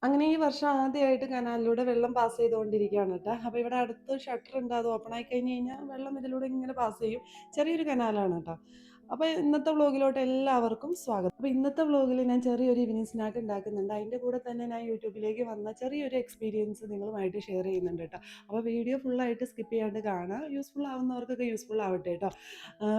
അങ്ങനെ ഈ വർഷം ആദ്യമായിട്ട് കനാലിലൂടെ വെള്ളം പാസ് ചെയ്തുകൊണ്ടിരിക്കുകയാണ് കേട്ടോ. അപ്പോൾ ഇവിടെ അടുത്ത് ഷട്ടർ ഉണ്ട്, അത് ഓപ്പൺ ആയി കഴിഞ്ഞ് കഴിഞ്ഞാൽ വെള്ളം ഇതിലൂടെ ഇങ്ങനെ പാസ് ചെയ്യും. ചെറിയൊരു കനാലാണ് കേട്ടോ. അപ്പോൾ ഇന്നത്തെ വ്ളോഗിലോട്ട് എല്ലാവർക്കും സ്വാഗതം. അപ്പോൾ ഇന്നത്തെ വ്ളോഗിൽ ഞാൻ ചെറിയൊരു ഈവനിങ് സ്നാക്ക് ഉണ്ടാക്കുന്നുണ്ട്. അതിൻ്റെ കൂടെ തന്നെ ഞാൻ യൂട്യൂബിലേക്ക് വന്ന ചെറിയൊരു എക്സ്പീരിയൻസ് നിങ്ങളുമായിട്ട് ഷെയർ ചെയ്യുന്നുണ്ട് കേട്ടോ. അപ്പോൾ വീഡിയോ ഫുള്ളായിട്ട് സ്കിപ്പ് ചെയ്യാണ്ട് കാണുക. യൂസ്ഫുൾ ആവുന്നവർക്കൊക്കെ യൂസ്ഫുൾ ആവട്ടെ കേട്ടോ.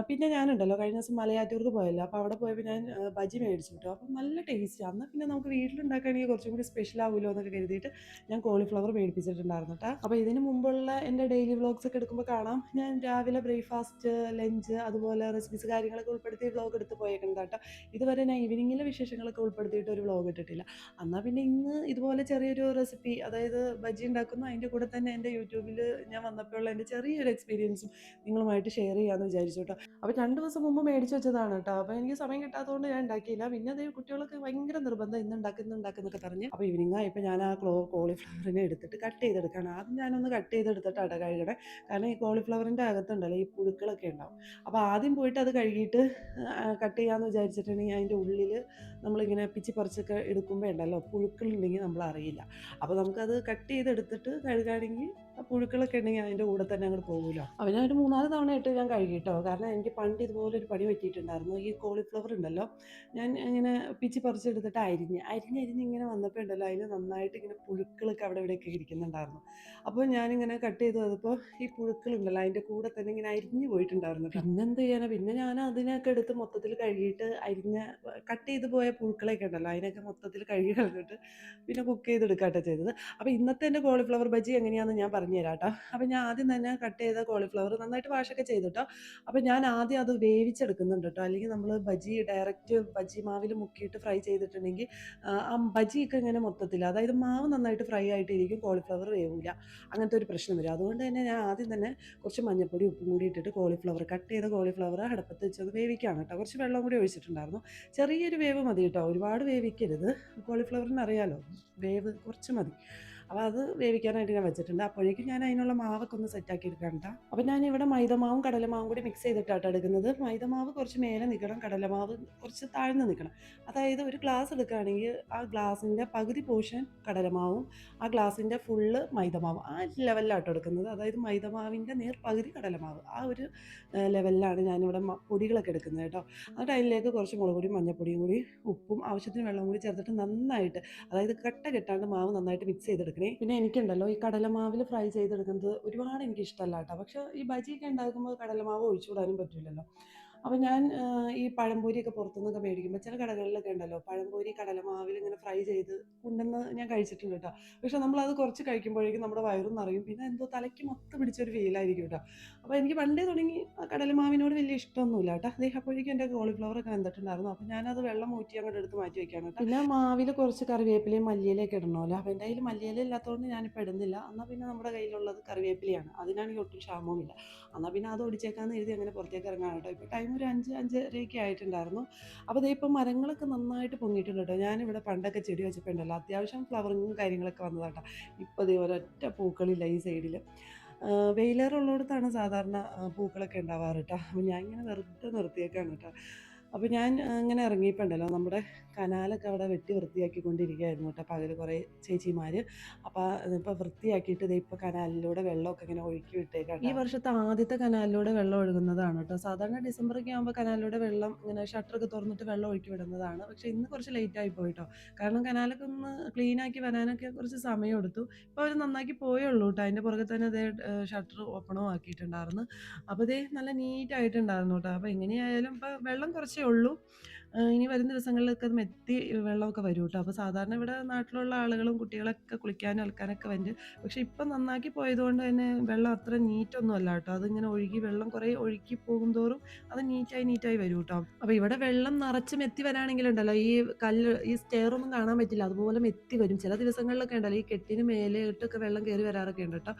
പിന്നെ ഞാനുണ്ടല്ലോ കഴിഞ്ഞ ദിവസം മലയാറ്റൂർക്ക് പോയല്ലോ. അപ്പോൾ അവിടെ പോയപ്പോൾ ഞാൻ ബജി മേടിച്ചു കേട്ടോ. അപ്പം നല്ല ടേസ്റ്റാണ്. എന്നാൽ പിന്നെ നമുക്ക് വീട്ടിലുണ്ടാക്കുകയാണെങ്കിൽ കുറച്ചും കൂടി സ്പെഷ്യൽ ആവുമല്ലോ എന്നൊക്കെ കരുതിയിട്ട് ഞാൻ കോളിഫ്ലവർ മേടിപ്പിച്ചിട്ടുണ്ടായിരുന്നു കേട്ടോ. അപ്പോൾ ഇതിന് മുമ്പുള്ള എൻ്റെ ഡെയിലി വ്ളോഗ്സ് ഒക്കെ എടുക്കുമ്പോൾ കാണാം, ഞാൻ രാവിലെ ബ്രേക്ക്ഫാസ്റ്റ്, ലഞ്ച്, അതുപോലെ റെസിപ്പീസ് കാര്യങ്ങളൊക്കെ ഉൾപ്പെടുത്തി വ്ളോഗ് എടുത്ത് പോയേക്കുന്നത് കേട്ടോ. ഇതുവരെ ഞാൻ ഈവനിങ്ങിലെ വിശേഷങ്ങളൊക്കെ ഉൾപ്പെടുത്തിയിട്ട് ഒരു വ്ളോഗ് ഇട്ടിട്ടില്ല. എന്നാൽ പിന്നെ ഇന്ന് ഇതുപോലെ ചെറിയൊരു റെസിപ്പി, അതായത് ബജി ഉണ്ടാക്കുന്നു, അതിൻ്റെ കൂടെ തന്നെ എൻ്റെ യൂട്യൂബിൽ ഞാൻ വന്നപ്പോഴുള്ള എൻ്റെ ചെറിയൊരു എക്സ്പീരിയൻസും നിങ്ങളുമായിട്ട് ഷെയർ ചെയ്യാമെന്ന് വിചാരിച്ചു കേട്ടോ. അപ്പോൾ 2 ദിവസം മുമ്പ് മേടിച്ച് വെച്ചതാണ് കേട്ടോ. അപ്പോൾ എനിക്ക് സമയം കിട്ടാത്തതുകൊണ്ട് ഞാൻ ഉണ്ടാക്കിയില്ല. പിന്നെ അതേ കുട്ടികൾക്ക് ഭയങ്കര നിർബന്ധം, ഇന്ന് ഉണ്ടാക്കുന്നൊക്കെ പറഞ്ഞ്. അപ്പോൾ ഈവനിങ് ആയപ്പോൾ ഞാൻ ആ കോളിഫ്ലവറിനെ എടുത്തിട്ട് കട്ട് ചെയ്തെടുക്കുകയാണ്. ആദ്യം ഞാനൊന്ന് കട്ട് ചെയ്തെടുത്തിട്ടാണ് കഴുകണേ. കാരണം ഈ കോളിഫ്ലവറിൻ്റെ അകത്തുണ്ടല്ലോ ഈ പുഴുക്കളൊക്കെ ഉണ്ടാവും. അപ്പോൾ ആദ്യം പോയിട്ട് അത് കഴുകിയിട്ട് കട്ട് ചെയ്യാമെന്ന് വിചാരിച്ചിട്ടുണ്ടെങ്കിൽ അതിൻ്റെ ഉള്ളിൽ നമ്മളിങ്ങനെ പിച്ചി പറിച്ചൊക്കെ എടുക്കുമ്പോൾ ഉണ്ടല്ലോ പുഴുക്കളുണ്ടെങ്കിൽ നമ്മൾ അറിയില്ല. അപ്പോൾ നമുക്കത് കട്ട് ചെയ്തെടുത്തിട്ട് കഴുകുകയാണെങ്കിൽ ആ പുഴുക്കളൊക്കെ ഉണ്ടെങ്കിൽ അതിൻ്റെ കൂടെ തന്നെ അങ്ങോട്ട് പോകുമല്ലോ. അപ്പോൾ ഞാൻ ഒരു 3-4 തവണയായിട്ട് ഞാൻ കഴുകിട്ടോ. കാരണം എനിക്ക് പണ്ട് ഇതുപോലൊരു പണി പറ്റിയിട്ടുണ്ടായിരുന്നു. ഈ കോളിഫ്ലവർ ഉണ്ടല്ലോ, ഞാൻ ഇങ്ങനെ പിച്ചി പറിച്ചെടുത്തിട്ട് അരിഞ്ഞ് ഇങ്ങനെ വന്നപ്പോൾ ഉണ്ടല്ലോ അതിൽ നന്നായിട്ട് ഇങ്ങനെ പുഴുക്കളൊക്കെ അവിടെ ഇവിടെയൊക്കെ ഇരിക്കുന്നുണ്ടായിരുന്നു. അപ്പോൾ ഞാനിങ്ങനെ കട്ട് ചെയ്ത് വന്നപ്പോൾ ഈ പുഴുക്കളുണ്ടല്ലോ അതിൻ്റെ കൂടെ തന്നെ ഇങ്ങനെ അരിഞ്ഞു പോയിട്ടുണ്ടായിരുന്നു. പിന്നെ എന്ത് ചെയ്യാനാണ്, പിന്നെ ഞാൻ അതിനൊക്കെ എടുത്ത് മൊത്തത്തിൽ കഴുകിയിട്ട് കട്ട് ചെയ്ത് പോയ പുഴുക്കളൊക്കെ ഉണ്ടല്ലോ അതിനൊക്കെ മൊത്തത്തിൽ കഴുകി കളഞ്ഞിട്ട് പിന്നെ കുക്ക് ചെയ്തെടുക്കാട്ടോ ചെയ്തത്. അപ്പോൾ ഇന്നത്തെ എൻ്റെ കോളിഫ്ലവർ ബജി എങ്ങനെയാണെന്ന് ഞാൻ പറഞ്ഞുതരാം കേട്ടോ. അപ്പോൾ ഞാൻ ആദ്യം തന്നെ കട്ട് ചെയ്ത കോളിഫ്ലവർ നന്നായിട്ട് വാഷൊക്കെ ചെയ്തിട്ടോ. അപ്പോൾ ഞാൻ ആദ്യം അത് വേവിച്ചെടുക്കുന്നുണ്ട് കേട്ടോ. അല്ലെങ്കിൽ നമ്മൾ ബജി ഡയറക്റ്റ് ബജി മാവിൽ മുക്കിയിട്ട് ഫ്രൈ ചെയ്തിട്ടുണ്ടെങ്കിൽ ആ ബജിയൊക്കെ ഇങ്ങനെ മൊത്തത്തിൽ, അതായത് മാവ് നന്നായിട്ട് ഫ്രൈ ആയിട്ടിരിക്കും, കോളിഫ്ലവർ വേവില്ല, അങ്ങനത്തെ ഒരു പ്രശ്നം വരും. അതുകൊണ്ട് തന്നെ ഞാൻ ആദ്യം തന്നെ കുറച്ച് മഞ്ഞൾപ്പൊടി ഉപ്പും കൂടി ഇട്ടിട്ട് കട്ട് ചെയ്ത കോളിഫ്ലവർ അടുപ്പത്ത് വെച്ചത് വേവിക്കുകയാണ് കേട്ടോ. കുറച്ച് വെള്ളം കൂടി ഒഴിച്ചിട്ടുണ്ടായിരുന്നു. ചെറിയൊരു വേവ് മതി കേട്ടോ, ഒരുപാട് വേവിക്കരുത്. കോളിഫ്ലവറിന് അറിയാലോ, വേവ് കുറച്ച് മതി. അപ്പോൾ അത് വേവിക്കാനായിട്ട് ഞാൻ വെച്ചിട്ടുണ്ട്. അപ്പോഴേക്കും ഞാൻ അതിനുള്ള മാവൊക്കെ ഒന്ന് സെറ്റാക്കി എടുക്കാം കേട്ടോ. അപ്പോൾ ഞാനിവിടെ മൈദമാവും കടലമാവും കൂടി മിക്സ് ചെയ്തിട്ടാണ് എടുക്കുന്നത്. മൈദമാവ് കുറച്ച് മേലെ നിൽക്കണം, കടലമാവ് കുറച്ച് താഴ്ന്ന് നിൽക്കണം. അതായത് ഒരു ഗ്ലാസ് എടുക്കുകയാണെങ്കിൽ ആ ഗ്ലാസിൻ്റെ പകുതി പോർഷൻ കടലമാവും ആ ഗ്ലാസിൻ്റെ ഫുള്ള് മൈദമാവും ആ ലെവലിലാട്ടോ എടുക്കുന്നത്. അതായത് മൈദമാവിൻ്റെ പകുതി കടലമാവ്, ആ ഒരു ലെവലിലാണ് ഞാനിവിടെ പൊടികളൊക്കെ എടുക്കുന്നത് കേട്ടോ. എന്നിട്ട് അതിലേക്ക് കുറച്ച് മുളക് പൊടിയും മഞ്ഞൾപ്പൊടിയും കൂടി ഉപ്പും ആവശ്യത്തിന് വെള്ളം കൂടി ചേർത്തിട്ട് നന്നായിട്ട്, അതായത് കട്ട കെട്ടാണ്ട് മാവ് നന്നായിട്ട് മിക്സ് ചെയ്തെടുക്കണേ. പിന്നെ എനിക്കുണ്ടല്ലോ ഈ കടലമാവിൽ ഫ്രൈ ചെയ്തെടുക്കുന്നത് ഒരുപാട് എനിക്ക് ഇഷ്ടമല്ല കേട്ടോ. പക്ഷേ ഈ ബജിയൊക്കെ ഉണ്ടാക്കുമ്പോൾ കടലമാവ് ഒഴിച്ചുകൂടാനും പറ്റില്ലല്ലോ. അപ്പോൾ ഞാൻ ഈ പഴംപൊരിയൊക്കെ പുറത്തുനിന്നൊക്കെ മേടിക്കുമ്പോൾ ചില കടകളിലൊക്കെ ഉണ്ടല്ലോ പഴംപൊരി കടലമാവിൽ ഇങ്ങനെ ഫ്രൈ ചെയ്ത് കൊണ്ടുവന്ന് ഞാൻ കഴിച്ചിട്ടുണ്ട് കേട്ടോ. പക്ഷേ നമ്മളത് കുറച്ച് കഴിക്കുമ്പോഴേക്കും നമ്മുടെ വയറും നിറയും, പിന്നെ എന്തോ തലയ്ക്ക് മൊത്തം പിടിച്ചൊരു ഫീലായിരിക്കും കേട്ടോ. അപ്പോൾ എനിക്ക് പണ്ടേ തുടങ്ങി ആ കടലമാവിനോട് വലിയ ഇഷ്ടമൊന്നുമില്ല കേട്ടോ. അപ്പോഴേക്കും എൻ്റെ കോളിഫ്ലവറൊക്കെ വെന്തിട്ടുണ്ടായിരുന്നു. അപ്പോൾ ഞാനത് വെള്ളം ഊറ്റി അങ്ങോട്ട് എടുത്ത് മാറ്റി വയ്ക്കുകയാണ് കേട്ടോ. പിന്നെ മാവിൽ കുറച്ച് കറിവേപ്പിലയും മല്ലിയിലയൊക്കെ ഇടണമല്ലോ. അപ്പോൾ എൻ്റെ കയ്യിൽ മല്ലിയില ഇല്ലാത്തതുകൊണ്ട് ഞാനിപ്പോൾ ഇടുന്നില്ല. എന്നാൽ പിന്നെ നമ്മുടെ കയ്യിലുള്ളത് കറിവേപ്പിലയാണ്, അതിനാണെങ്കിൽ ഒട്ടും ക്ഷാമവുമില്ല. എന്നാൽ പിന്നെ അത് ഒടിച്ചേക്കാന്ന് എഴുതി അങ്ങനെ പുറത്തേക്ക് ഇറങ്ങാൻ കേട്ടോ. ഇപ്പോൾ ടൈം ഒരു 5-5:30 ആയിട്ടുണ്ടായിരുന്നു. അപ്പോൾ ദേ ഇപ്പോൾ മരങ്ങളൊക്കെ നന്നായിട്ട് പൊങ്ങിയിട്ടുണ്ട് കേട്ടോ. ഞാനിവിടെ പണ്ടൊക്കെ ചെടി വെച്ചപ്പോൾ ഉണ്ടല്ലോ അത്യാവശ്യം ഫ്ലവറിങ്ങും കാര്യങ്ങളൊക്കെ വന്നതാട്ടോ. ഇപ്പോൾ ദേ ഒരൊറ്റ പൂക്കളില്ല ഈ സൈഡിൽ. വെയിലേറുള്ളിടത്താണ് സാധാരണ പൂക്കളൊക്കെ ഉണ്ടാവാറ് കേട്ടോ. അപ്പോൾ ഞാൻ ഇങ്ങനെ വെറുതെ നിർത്തിയേക്കാണ് കേട്ടോ. അപ്പോൾ ഞാൻ ഇങ്ങനെ ഇറങ്ങിയപ്പോൾ ഉണ്ടല്ലോ നമ്മുടെ കനാലൊക്കെ അവിടെ വെട്ടി വൃത്തിയാക്കിക്കൊണ്ടിരിക്കുകയായിരുന്നു കേട്ടോ പകൽ കുറേ ചേച്ചിമാർ. അപ്പോൾ ഇപ്പോൾ വൃത്തിയാക്കിയിട്ട് ഇത് ഇപ്പോൾ കനാലിലൂടെ വെള്ളമൊക്കെ ഇങ്ങനെ ഒഴുക്കി വിട്ടേക്കാം. ഈ വർഷത്തെ ആദ്യത്തെ കനാലിലൂടെ വെള്ളം ഒഴുകുന്നതാണ് കേട്ടോ. സാധാരണ ഡിസംബറൊക്കെ ആകുമ്പോൾ കനാലിലൂടെ വെള്ളം ഇങ്ങനെ ഷട്ടറൊക്കെ തുറന്നിട്ട് വെള്ളം ഒഴുക്കി വിടുന്നതാണ്. പക്ഷേ ഇന്ന് കുറച്ച് ലേറ്റായി പോയിട്ടോ. കാരണം കനാലൊക്കെ ഒന്ന് ക്ലീനാക്കി വരാനൊക്കെ കുറച്ച് സമയം എടുത്തു. ഇപ്പോൾ അവർ നന്നാക്കി പോയുള്ളൂ കേട്ടോ. അതിൻ്റെ പുറകെ തന്നെ അതേ ഷട്ടർ ഓപ്പണും ആക്കിയിട്ടുണ്ടായിരുന്നു. അപ്പോൾ ഇതേ നല്ല നീറ്റായിട്ടുണ്ടായിരുന്നു കേട്ടോ. അപ്പോൾ എങ്ങനെയായാലും ഇപ്പോൾ വെള്ളം കുറച്ചേ ഉള്ളൂ. ഇനി വരും ദിവസങ്ങളിലൊക്കെ അത് മെത്തി വെള്ളമൊക്കെ വരും കേട്ടോ. അപ്പോൾ സാധാരണ ഇവിടെ നാട്ടിലുള്ള ആളുകളും കുട്ടികളൊക്കെ കുളിക്കാനും അലക്കാനൊക്കെ വരും. പക്ഷേ ഇപ്പം നന്നാക്കി പോയതുകൊണ്ട് തന്നെ വെള്ളം അത്ര നീറ്റൊന്നും അല്ല കേട്ടോ. അതിങ്ങനെ വെള്ളം കുറേ ഒഴുകി പോകും തോറും അത് നീറ്റായി വരും കേട്ടോ. അപ്പോൾ ഇവിടെ വെള്ളം നിറച്ച് മെത്തി വരാണെങ്കിലുണ്ടല്ലോ ഈ സ്റ്റെയറൊന്നും കാണാൻ പറ്റില്ല, അതുപോലെ മെത്തി വരും. ചില ദിവസങ്ങളിലൊക്കെ ഉണ്ടല്ലോ ഈ കെട്ടിന് മേലേട്ടൊക്കെ വെള്ളം കയറി വരാറൊക്കെ ഉണ്ട് കേട്ടോ.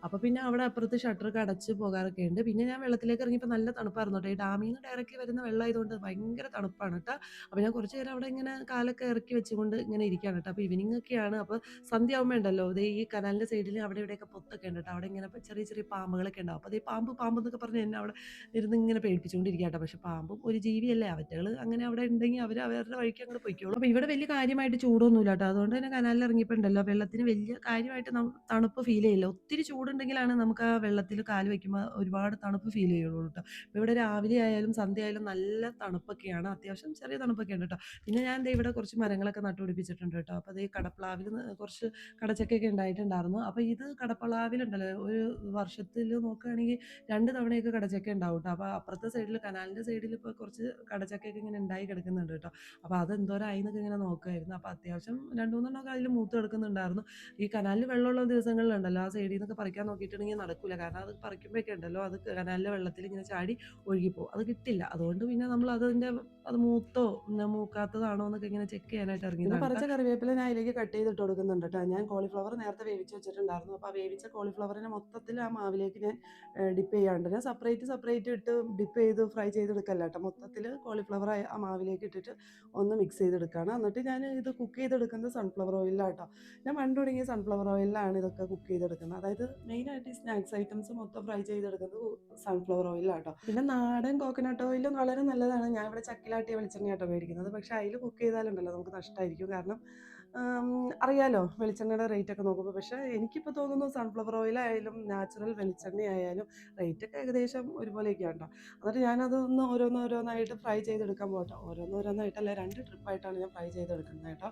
അപ്പോൾ പിന്നെ അവിടെ അപ്പുറത്ത് ഷട്ടറൊക്കെ അടച്ച് പോകാറൊക്കെ ഉണ്ട്. പിന്നെ ഞാൻ വെള്ളത്തിലേക്ക് ഇറങ്ങിയപ്പോൾ നല്ല തണുപ്പായിരുന്നു കേട്ടോ. ഈ ഡാമിൽ നിന്ന് ഡയറക്റ്റ് വരുന്ന വെള്ളം ആയതുകൊണ്ട് ഭയങ്കര തണുപ്പാണ് ഇരിക്കുകയാണ് കേട്ടോ. അപ്പോൾ ഞാൻ കുറച്ച് നേരം അവിടെ ഇങ്ങനെ കാലൊക്കെ ഇറക്കി വെച്ചുകൊണ്ട് ഇങ്ങനെ ഇരിക്കുകയാണ് കേട്ടോ. അപ്പോൾ ഈവനിംഗ് ഒക്കെയാണ്. അപ്പോൾ സന്ധ്യ ആകുമ്പോൾ ഉണ്ടല്ലോ ദേ ഈ കനാലിൻ്റെ സൈഡിൽ അവിടെ ഇവിടെയൊക്കെ പൊത്തൊക്കെ ഉണ്ട് കേട്ടോ. അവിടെ ഇങ്ങനെ ചെറിയ ചെറിയ പാമ്പുകളൊക്കെ ഉണ്ടാവും. അപ്പോൾ അതേ പാമ്പ് പാമ്പ് എന്നൊക്കെ പറഞ്ഞ് എന്നെ അവിടെ ഇരുന്ന് ഇങ്ങനെ പേടിപ്പിച്ചുകൊണ്ടിരിക്കുക കേട്ടോ. പക്ഷേ പാമ്പും ഒരു ജീവിയല്ലേ, അവറ്റകൾ അങ്ങനെ അവിടെ ഉണ്ടെങ്കിൽ അവർ അവരുടെ വഴിക്ക് അങ്ങോട്ട് പൊയ്ക്കോളും. അപ്പോൾ ഇവിടെ വലിയ കാര്യമായിട്ട് ചൂടൊന്നുമില്ല കേട്ടോ. അതുകൊണ്ട് തന്നെ കനാലിൽ ഇറങ്ങിയപ്പോൾ ഉണ്ടല്ലോ വെള്ളത്തിന് വലിയ കാര്യമായിട്ട് തണുപ്പ് ഫീൽ ചെയ്യില്ല. ഒത്തിരി ചൂടുണ്ടെങ്കിലാണ് നമുക്ക് ആ വെള്ളത്തിൽ കാല് വെക്കുമ്പോൾ ഒരുപാട് തണുപ്പ് ഫീൽ ചെയ്യുള്ളൂ കേട്ടോ. അപ്പോൾ ഇവിടെ രാവിലെ ആയാലും സന്ധ്യ ആയാലും നല്ല തണുപ്പൊക്കെയാണ്, അത്യാവശ്യം ചെറിയ തണുപ്പൊക്കെ ഉണ്ട് കേട്ടോ. പിന്നെ ഞാൻ ദേ ഇവിടെ കുറച്ച് മരങ്ങളൊക്കെ നട്ടുപിടിപ്പിച്ചിട്ടുണ്ട് കേട്ടോ. അപ്പോൾ അതേ കടപ്ലാവിൽ കുറച്ച് കടച്ചക്കയൊക്കെ ഉണ്ടായിട്ടുണ്ടായിരുന്നു. അപ്പോൾ ഇത് കടപ്ലാവിലുണ്ടല്ലോ ഒരു വർഷത്തിൽ നോക്കുകയാണെങ്കിൽ 2 തവണയൊക്കെ കടച്ചക്ക ഉണ്ടാവും കേട്ടോ. അപ്പോൾ അപ്പുറത്തെ സൈഡിൽ കനാലിൻ്റെ സൈഡിൽ ഇപ്പോൾ കുറച്ച് കടച്ചക്കയൊക്കെ ഇങ്ങനെ ഉണ്ടായി കിടക്കുന്നുണ്ട് കേട്ടോ. അപ്പോൾ അതെന്തോരായി എന്നൊക്കെ ഇങ്ങനെ നോക്കുമായിരുന്നു. അപ്പോൾ അത്യാവശ്യം 2, 3 എണ്ണമൊക്കെ അതിൽ മൂത്ത് കിടക്കുന്നുണ്ടായിരുന്നു. ഈ കനാലിൽ വെള്ളമുള്ള ദിവസങ്ങളിലുണ്ടല്ലോ ആ സൈഡിൽ നിന്നൊക്കെ പറിക്കാൻ നോക്കിയിട്ടുണ്ടെങ്കിൽ നടക്കില്ല. കാരണം അത് പറിക്കുമ്പോഴൊക്കെ ഉണ്ടല്ലോ അത് കനാലിലെ വെള്ളത്തിൽ ഇങ്ങനെ ചാടി ഒഴുകിപ്പോകും, അത് കിട്ടില്ല. അതുകൊണ്ട് പിന്നെ നമ്മൾ അത് മൂത്തോ മൂക്കാത്തതാണോ എന്നൊക്കെ ഇങ്ങനെ ചെക്ക് ചെയ്യാനായിട്ട് ഇറങ്ങിയതാണ്. പറിച്ച കറിവേപ്പില ഞാൻ അതിലേക്ക് കട്ട് ചെയ്തിട്ട് കൊടുക്കുന്നുണ്ട് കേട്ടോ. ഞാൻ കോളിഫ്ലവർ നേരത്തെ വേവിച്ച് വെച്ചിട്ടുണ്ടായിരുന്നു. അപ്പോൾ ആ വേവിച്ച കോളിഫ്ലവറിനെ മൊത്തത്തിൽ ആ മാവിലേക്ക് ഞാൻ ഡിപ്പ് ചെയ്യാണ്ട്, ഞാൻ സെപ്പറേറ്റ് ഇട്ട് ഡിപ്പ് ചെയ്ത് ഫ്രൈ ചെയ്തെടുക്കല്ല കേട്ടോ. മൊത്തത്തിൽ കോളിഫ്ലവർ ആ മാവിലേക്ക് ഇട്ടിട്ട് ഒന്ന് മിക്സ് ചെയ്തെടുക്കുകയാണ്. എന്നിട്ട് ഞാൻ ഇത് കുക്ക് ചെയ്തെടുക്കുന്നത് സൺഫ്ലവർ ഓയിലാണ് കേട്ടോ. ഞാൻ പണ്ട് തുടങ്ങിയ സൺഫ്ലവർ ഓയിലാണ് ഇതൊക്കെ കുക്ക് ചെയ്തെടുക്കുന്നത്. അതായത് മെയിനായിട്ട് ഈ സ്നാക്സ് ഐറ്റംസ് മൊത്തം ഫ്രൈ ചെയ്തെടുക്കുന്നത് സൺഫ്ലവർ ഓയിലാണ് കേട്ടോ. പിന്നെ നാടൻ കോക്കനട്ട് ഓയിലും വളരെ നല്ലതാണ്. ഞാൻ ഇവിടെ ചക്കിലാട്ടിയ വെളിച്ചെണ്ണ കേട്ടോ മേടിക്കുന്നത്. പക്ഷേ അതിൽ കുക്ക് ചെയ്താലുണ്ടല്ലോ നമുക്ക് നഷ്ടമായിരിക്കും. കാരണം അറിയാലോ വെളിച്ചെണ്ണയുടെ റേറ്റ് ഒക്കെ നോക്കുമ്പോൾ. പക്ഷേ എനിക്കിപ്പോൾ തോന്നുന്നു സൺഫ്ലവർ ഓയിലായാലും നാച്ചുറൽ വെളിച്ചെണ്ണയായാലും റേറ്റൊക്കെ ഏകദേശം ഒരുപോലെയൊക്കെയാണ് കേട്ടോ. എന്നിട്ട് ഞാനതൊന്ന് ഓരോന്നായിട്ട് ഫ്രൈ ചെയ്തെടുക്കാൻ പോകട്ടോ. ഓരോന്നായിട്ടല്ല 2 ട്രിപ്പായിട്ടാണ് ഞാൻ ഫ്രൈ ചെയ്തെടുക്കുന്നത് കേട്ടോ.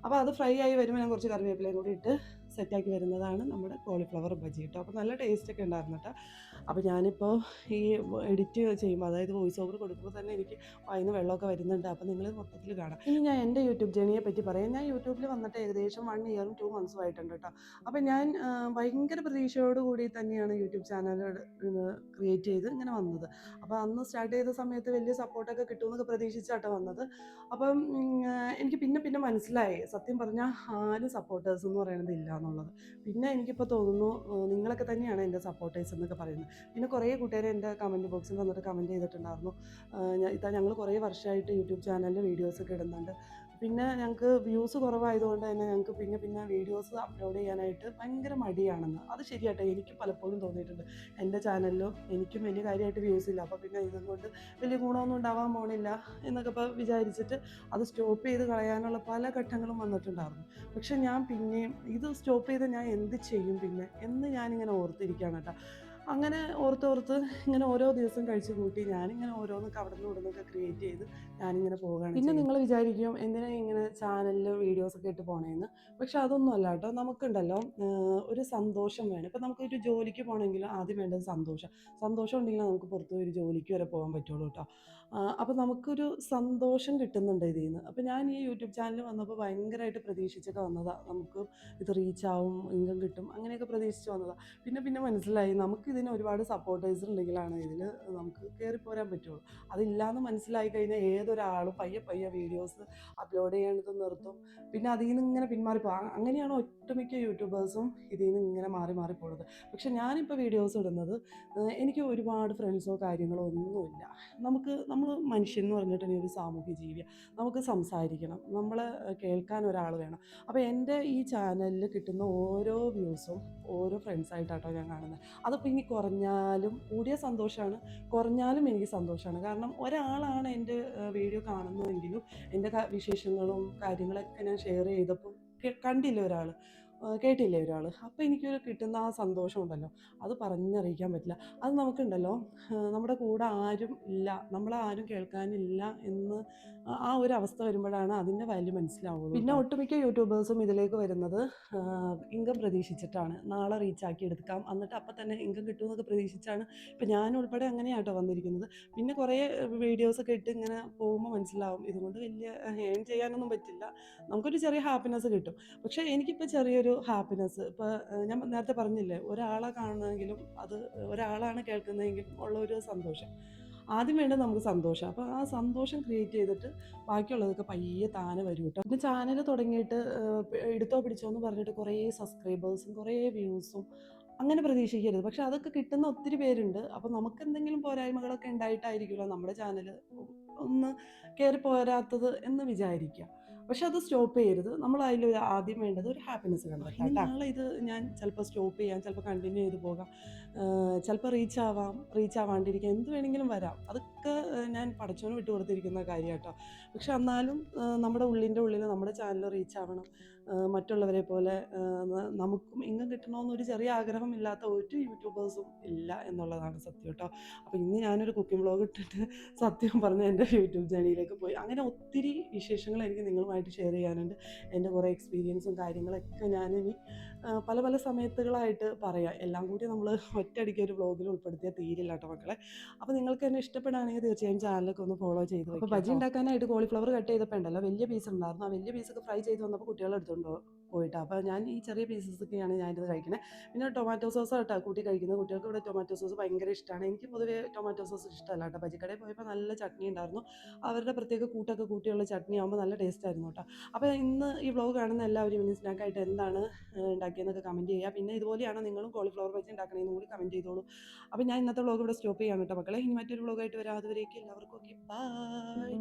അപ്പോൾ അത് ഫ്രൈ ആയി വരുമ്പോൾ ഞാൻ കുറച്ച് കറിവേപ്പിലയും കൂടി ഇട്ട് സെറ്റാക്കി വരുന്നതാണ് നമ്മുടെ കോളിഫ്ലവർ ബജി കേട്ടോ. അപ്പോൾ നല്ല ടേസ്റ്റൊക്കെ ഉണ്ടായിരുന്നു കേട്ടോ. അപ്പോൾ ഞാനിപ്പോൾ ഈ എഡിറ്റ് ചെയ്യുമ്പോൾ, അതായത് വോയിസ് ഓവർ കൊടുക്കുമ്പോൾ തന്നെ എനിക്ക് വായിന്ന് വെള്ളമൊക്കെ വരുന്നുണ്ട്. അപ്പോൾ നിങ്ങൾ മൊത്തത്തിൽ കാണാം. ഇനി ഞാൻ എൻ്റെ യൂട്യൂബ് ജേണിയെ പറ്റി പറയാം. ഞാൻ യൂട്യൂബിൽ വന്നിട്ട് ഏകദേശം 1 ഇയറും 2 മന്ത്സും ആയിട്ടുണ്ട് കേട്ടോ. അപ്പോൾ ഞാൻ ഭയങ്കര പ്രതീക്ഷയോടുകൂടി തന്നെയാണ് യൂട്യൂബ് ചാനൽ ക്രിയേറ്റ് ചെയ്ത് ഇങ്ങനെ വന്നത്. അപ്പോൾ അന്ന് സ്റ്റാർട്ട് ചെയ്ത സമയത്ത് വലിയ സപ്പോർട്ടൊക്കെ കിട്ടുമെന്നൊക്കെ പ്രതീക്ഷിച്ചാട്ടോ വന്നത്. അപ്പം എനിക്ക് പിന്നെ മനസ്സിലായി സത്യം പറഞ്ഞാൽ ആരും സപ്പോർട്ടേഴ്സ് എന്ന് പറയുന്നത് ഇല്ല എന്നുള്ളത്. പിന്നെ എനിക്കിപ്പോൾ തോന്നുന്നു നിങ്ങളൊക്കെ തന്നെയാണ് എൻ്റെ സപ്പോർട്ടേഴ്സ് എന്നൊക്കെ പറയുന്നത്. പിന്നെ കുറേ കൂട്ടുകാർ എൻ്റെ കമൻറ്റ് ബോക്സിൽ വന്നിട്ട് കമൻറ്റ് ചെയ്തിട്ടുണ്ടായിരുന്നു, ഞങ്ങൾ കുറേ വർഷമായിട്ട് യൂട്യൂബ് ചാനലിൽ വീഡിയോസൊക്കെ ഇടുന്നുണ്ട്. പിന്നെ ഞങ്ങൾക്ക് വ്യൂസ് കുറവായതുകൊണ്ട് തന്നെ ഞങ്ങൾക്ക് പിന്നെ വീഡിയോസ് അപ്ലോഡ് ചെയ്യാനായിട്ട് ഭയങ്കര മടിയാണെന്ന്. അത് ശരിയാട്ടെ, എനിക്ക് പലപ്പോഴും തോന്നിയിട്ടുണ്ട്. എൻ്റെ ചാനലിലും എനിക്കും വലിയ കാര്യമായിട്ട് വ്യൂസ് ഇല്ല, അപ്പോൾ പിന്നെ ഇതുകൊണ്ട് വലിയ ഗുണമൊന്നും ഉണ്ടാവാൻ പോണില്ല എന്നൊക്കെ ഇപ്പോൾ വിചാരിച്ചിട്ട് അത് സ്റ്റോപ്പ് ചെയ്ത് കളയാനുള്ള പല ഘട്ടങ്ങളും വന്നിട്ടുണ്ടായിരുന്നു. പക്ഷെ ഞാൻ പിന്നെയും ഇത് സ്റ്റോപ്പ് ചെയ്ത് ഞാൻ എന്ത് ചെയ്യും പിന്നെ എന്ന് ഞാനിങ്ങനെ ഓർത്തിരിക്കുകയാണ് കേട്ടോ. അങ്ങനെ ഓർത്ത് ഇങ്ങനെ ഓരോ ദിവസം കഴിച്ച് കൂട്ടി ഞാനിങ്ങനെ ഓരോന്നൊക്കെ അവിടെ നിന്ന് ഇവിടുന്നൊക്കെ ക്രിയേറ്റ് ചെയ്ത് ഞാനിങ്ങനെ പോവുകയാണ്. പിന്നെ നിങ്ങൾ വിചാരിക്കും എന്തിനാ ഇങ്ങനെ ചാനലിൽ വീഡിയോസൊക്കെ ഇട്ട് പോണേന്ന്. പക്ഷെ അതൊന്നും അല്ല കേട്ടോ. നമുക്കുണ്ടല്ലോ ഒരു സന്തോഷം വേണം. ഇപ്പം നമുക്കൊരു ജോലിക്ക് പോകണമെങ്കിൽ ആദ്യം വേണ്ടത് സന്തോഷം ഉണ്ടെങ്കിൽ നമുക്ക് പുറത്ത് പോയി ഒരു ജോലിക്ക് വരെ പോകാൻ പറ്റുള്ളൂ കേട്ടോ. അപ്പോൾ നമുക്കൊരു സന്തോഷം കിട്ടുന്നുണ്ട് ഇതിൽ നിന്ന്. അപ്പോൾ ഞാൻ ഈ യൂട്യൂബ് ചാനൽ വന്നപ്പോൾ ഭയങ്കരമായിട്ട് പ്രതീക്ഷിച്ചൊക്കെ വന്നതാണ്, നമുക്ക് ഇത് റീച്ചാവും, ഇൻകം കിട്ടും, അങ്ങനെയൊക്കെ പ്രതീക്ഷിച്ച് വന്നതാണ്. പിന്നെ മനസ്സിലായി നമുക്കിതിന് ഒരുപാട് സപ്പോർട്ടേഴ്സ് ഉണ്ടെങ്കിലാണ് ഇതിൽ നമുക്ക് കയറിപ്പോരാൻ പറ്റുള്ളൂ. അതില്ലാന്ന് മനസ്സിലായി കഴിഞ്ഞാൽ ഏതൊരാളും പയ്യെ വീഡിയോസ് അപ്ലോഡ് ചെയ്യേണ്ടത് നിർത്തും. പിന്നെ അതിൽ നിന്ന് ഇങ്ങനെ പിന്മാറിപ്പോകും. അങ്ങനെയാണ് ഒട്ടുമിക്ക യൂട്യൂബേഴ്സും ഇതിൽ നിന്ന് ഇങ്ങനെ മാറി പോകുന്നത്. പക്ഷെ ഞാനിപ്പോൾ വീഡിയോസ് ഇടുന്നത് എനിക്ക് ഒരുപാട് ഫ്രണ്ട്സോ കാര്യങ്ങളോ ഒന്നുമില്ല. നമ്മൾ മനുഷ്യൻ എന്ന് പറഞ്ഞിട്ടുണ്ടെങ്കിൽ ഒരു സാമൂഹ്യ ജീവിയാണ്. നമുക്ക് സംസാരിക്കണം, നമ്മളെ കേൾക്കാൻ ഒരാൾ വേണം. അപ്പോൾ എൻ്റെ ഈ ചാനലിൽ കിട്ടുന്ന ഓരോ വ്യൂസും ഓരോ ഫ്രണ്ട്സായിട്ടാട്ടോ ഞാൻ കാണുന്നത്. അതിപ്പോൾ ഇനി കുറഞ്ഞാലും കൂടിയ സന്തോഷമാണ്, കുറഞ്ഞാലും എനിക്ക് സന്തോഷമാണ്. കാരണം ഒരാളാണ് എൻ്റെ വീഡിയോ കാണുന്നതെങ്കിലും എൻ്റെ വിശേഷങ്ങളും കാര്യങ്ങളൊക്കെ ഞാൻ ഷെയർ ചെയ്തപ്പോൾ കണ്ടില്ല ഒരാൾ, കേട്ടില്ലേ ഒരാൾ, അപ്പോൾ എനിക്കൊരു കിട്ടുന്ന ആ സന്തോഷമുണ്ടല്ലോ അത് പറഞ്ഞറിയിക്കാൻ പറ്റില്ല. അത് നമുക്കുണ്ടല്ലോ നമ്മുടെ കൂടെ ആരും ഇല്ല, നമ്മളെ ആരും കേൾക്കാനില്ല എന്ന് ആ ഒരു അവസ്ഥ വരുമ്പോഴാണ് അതിൻ്റെ വാല്യൂ മനസ്സിലാവുള്ളൂ. പിന്നെ ഒട്ടുമിക്ക യൂട്യൂബേഴ്സും ഇതിലേക്ക് വരുന്നത് ഇൻകം പ്രതീക്ഷിച്ചിട്ടാണ്. നാളെ റീച്ചാക്കി എടുക്കാം, എന്നിട്ട് അപ്പം തന്നെ ഇൻകം കിട്ടുമെന്നൊക്കെ പ്രതീക്ഷിച്ചാണ്. ഇപ്പം ഞാൻ ഉൾപ്പെടെ അങ്ങനെയാട്ടോ വന്നിരിക്കുന്നത്. പിന്നെ കുറേ വീഡിയോസൊക്കെ ഇട്ട് ഇങ്ങനെ പോകുമ്പോൾ മനസ്സിലാവും ഇതുകൊണ്ട് വലിയ ഏൺ ചെയ്യാനൊന്നും പറ്റില്ല, നമുക്കൊരു ചെറിയ ഹാപ്പിനെസ് കിട്ടും. പക്ഷേ എനിക്കിപ്പോൾ ചെറിയൊരു ഹാപ്പിനെസ്, ഇപ്പോൾ ഞാൻ നേരത്തെ പറഞ്ഞില്ലേ ഒരാളെ കാണുന്നതെങ്കിലും അത് ഒരാളാണ് കേൾക്കുന്നതെങ്കിലും ഉള്ളൊരു സന്തോഷം, ആദ്യം വേണ്ടത് നമുക്ക് സന്തോഷം. അപ്പോൾ ആ സന്തോഷം ക്രിയേറ്റ് ചെയ്തിട്ട് ബാക്കിയുള്ളതൊക്കെ പയ്യെ താനെ വരും കേട്ടോ. പിന്നെ ചാനൽ തുടങ്ങിയിട്ട് എടുത്തോ പിടിച്ചോ എന്ന് പറഞ്ഞിട്ട് കുറേ സബ്സ്ക്രൈബേഴ്സും കുറേ വ്യൂസും അങ്ങനെ പ്രതീക്ഷിക്കരുത്. പക്ഷെ അതൊക്കെ കിട്ടുന്ന ഒത്തിരി പേരുണ്ട്. അപ്പോൾ നമുക്ക് എന്തെങ്കിലും പോരായ്മകളൊക്കെ ഉണ്ടായിട്ടായിരിക്കുമല്ലോ നമ്മുടെ ചാനൽ ഒന്ന് കയറി പോരാത്തത് എന്ന് വിചാരിക്കുക. പക്ഷെ അത് സ്റ്റോപ്പ് ചെയ്യരുത്. നമ്മൾ അതിൽ ആദ്യം വേണ്ടത് ഒരു ഹാപ്പിനെസ് കണ്ടെത്താം. ഇനി നാളെ ഇത് ഞാൻ ചിലപ്പോൾ സ്റ്റോപ്പ് ചെയ്യാം, ചിലപ്പോൾ കണ്ടിന്യൂ ചെയ്ത് പോകാം, ചിലപ്പോൾ റീച്ച് ആവാം, റീച്ച് ആവാണ്ടിരിക്കാം, എന്ത് വേണമെങ്കിലും വരാം. അതൊക്കെ ഞാൻ പടച്ചോന് വിട്ടു കൊടുത്തിരിക്കുന്ന കാര്യം കേട്ടോ. പക്ഷെ എന്നാലും നമ്മുടെ ഉള്ളിൻ്റെ ഉള്ളിൽ നമ്മുടെ ചാനൽ റീച്ച് ആവണം, മറ്റുള്ളവരെ പോലെ നമുക്കും ഇങ്ങും കിട്ടണമെന്നൊരു ചെറിയ ആഗ്രഹമില്ലാത്ത ഒരു യൂട്യൂബേഴ്സും ഇല്ല എന്നുള്ളതാണ് സത്യം കേട്ടോ. അപ്പോൾ ഇന്ന് ഞാനൊരു കുക്കിംഗ് വ്ളോഗ് ഇട്ടിട്ട് സത്യം പറഞ്ഞാൽ എൻ്റെ യൂട്യൂബ് ജേണിയിലേക്ക് പോയി. അങ്ങനെ ഒത്തിരി വിശേഷങ്ങൾ എനിക്ക് നിങ്ങളുമായിട്ട് ഷെയർ ചെയ്യാനുണ്ട്. എൻ്റെ കുറേ എക്സ്പീരിയൻസും കാര്യങ്ങളൊക്കെ ഞാനിനി പല പല സമയത്തുകളായിട്ട് പറയാം. എല്ലാം കൂടി നമ്മൾ ഒറ്റയടിക്ക് ഒരു വ്ളോഗിൽ ഉൾപ്പെടുത്തിയാൽ തീരില്ല കേട്ടോ മക്കളെ. അപ്പോൾ നിങ്ങൾക്ക് എന്നെ ഇഷ്ടപ്പെടുകയാണെങ്കിൽ തീർച്ചയായും ചാനലൊക്കെ ഒന്ന് ഫോളോ ചെയ്ത് വെക്കുക. അപ്പോൾ ബജി ഉണ്ടാക്കാനായിട്ട് കോളിഫ്ലവർ കട്ട് ചെയ്തപ്പോൾ ഉണ്ടല്ലോ, വലിയ പീസ് ഉണ്ടായിരുന്നു. ആ വലിയ പീസൊക്കെ ഫ്രൈ ചെയ്ത് വന്നപ്പോൾ കുട്ടികൾ എടുത്തുകൊണ്ട് പോയിട്ടാണ്. അപ്പോൾ ഞാൻ ഈ ചെറിയ പീസസൊക്കെയാണ് ഞാനിത് കഴിക്കുന്നത്. പിന്നെ ടൊമാറ്റോ സോസ് കേട്ടോ കൂട്ടി കഴിക്കുന്നത്. കുട്ടികൾക്ക് ഇവിടെ ടൊമാറ്റോ സോസ് ഭയങ്കര ഇഷ്ടമാണ്. എനിക്ക് പൊതുവേ ടൊമാറ്റോ സോസ് ഇഷ്ടമല്ല കേട്ടോ. ബജിക്കടയിൽ പോയപ്പോൾ നല്ല ചട്നി ഉണ്ടായിരുന്നു. അവരുടെ പ്രത്യേക കൂട്ടൊക്കെ കൂട്ടിയുള്ള ചട്നി ആകുമ്പോൾ നല്ല ടേസ്റ്റ് ആയിരുന്നു കേട്ടോ. അപ്പോൾ ഇന്ന് ഈ വ്ളോഗ് കാണുന്ന എല്ലാവരും ഇനി സ്നാക്കായിട്ട് എന്താണ് ഉണ്ടാക്കിയെന്നൊക്കെ കമൻറ്റ് ചെയ്യുക. പിന്നെ ഇതുപോലെയാണോ നിങ്ങളും കോളിഫ്ലവർ ബജി ഉണ്ടാക്കണമെന്നും കൂടി കമൻറ്റ് ചെയ്തോളൂ. അപ്പോൾ ഞാൻ ഇന്നത്തെ വ്ളോഗ് ഇവിടെ സ്റ്റോപ്പ് ചെയ്യാം കേട്ടോ മക്കളെ. ഇനി മറ്റൊരു വ്ളോഗായിട്ട് വരാം. അതുവരേക്കും എല്ലാവർക്കും ഓക്കെ ബൈ.